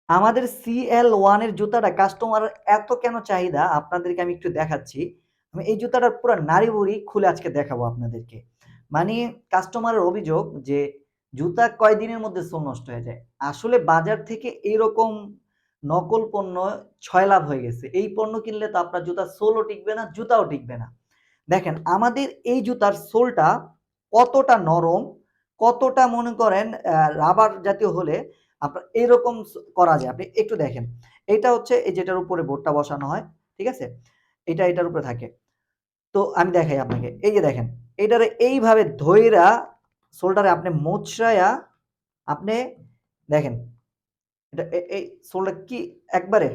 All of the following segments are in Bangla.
আমাদের CL1 এর জুতাটা কাস্টমার এত কেন চাহিদা আপনাদেরকে আমি একটু দেখাচ্ছি। আমি এই জুতাটার পুরা নাড়ি-ভুড়ি খুলে আজকে দেখাবো আপনাদেরকে। মানে কাস্টমারের অভিযোগ যে জুতা কয়দিনের মধ্যে সোল নষ্ট হয়ে যায়। আসলে বাজার থেকে এইরকম নকল পণ্য ছয়লাভ হয়ে গেছে। এই পণ্য কিনলে তো আপনার জুতার সোলও টিকবে না, জুতাও টিকবে না। দেখেন আমাদের এই জুতার সোলটা কতটা নরম, কতটা মনে করেন রাবার জাতীয় হলে আপনার এরকম করা যায়। আপনি একটু দেখেন। এটা হচ্ছে এই যেটার উপরে বোর্ডটা বসানো হয়, ঠিক আছে? এটা এটার উপরে থাকে। তো আমি দেখাই আপনাকে। এই যে দেখেন, এটারে এইভাবে ধইরা সোলটারে আপনি মোচড়াইয়া আপনি দেখেন, এটা এই সোলটা কি একবারে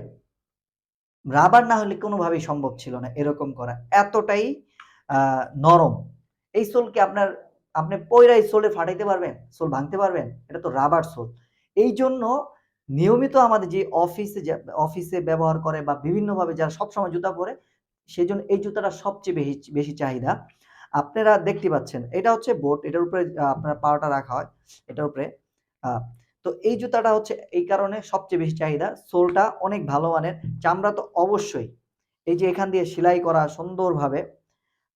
রাবার না হলে কোনোভাবেই সম্ভব ছিল না এরকম করা। এতটাই নরম। এই সোল কি আপনি পইড়া এই সোলে ফাটাইতে পারবেন? সোল ভাঙতে পারবেন? এটা তো রাবার সোল। এইজন্য নিয়মিত আমাদের যে অফিসে ব্যবহার করে বা বিভিন্নভাবে যারা সবসময় জুতা পরে, সেজন্য এই জুতাটা সবচেয়ে বেশি চাহিদা। আপনারা দেখতে পাচ্ছেন। এটা হচ্ছে বোট, এটার উপরে আপনার পাওয়াটা রাখা হয় এটার উপরে। আ তো এই জুতাটা হচ্ছে এই কারণে সবচেয়ে বেশি চাহিদা। সোলটা অনেক ভালো মানের। চামড়া তো অবশ্যই। এই যে এখান দিয়ে সেলাই করা সুন্দরভাবে।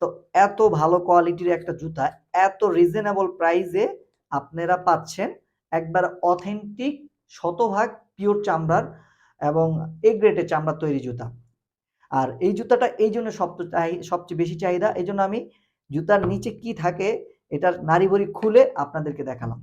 তো এত ভালো কোয়ালিটির একটা জুতা, এত রিজনেবল প্রাইসে আপনারা পাচ্ছেন একবার অথেন্টিক শতভাগ পিওর চামড়ার এবং এ গ্রেডের চামড়ার তৈরি জুতা। আর এই জুতাটা এইজন্য সবচেয়ে বেশি চাহিদা। এজন্য আমি জুতার নিচে কি থাকে এটার নাড়ি-ভুড়ি খুলে আপনাদেরকে দেখালাম।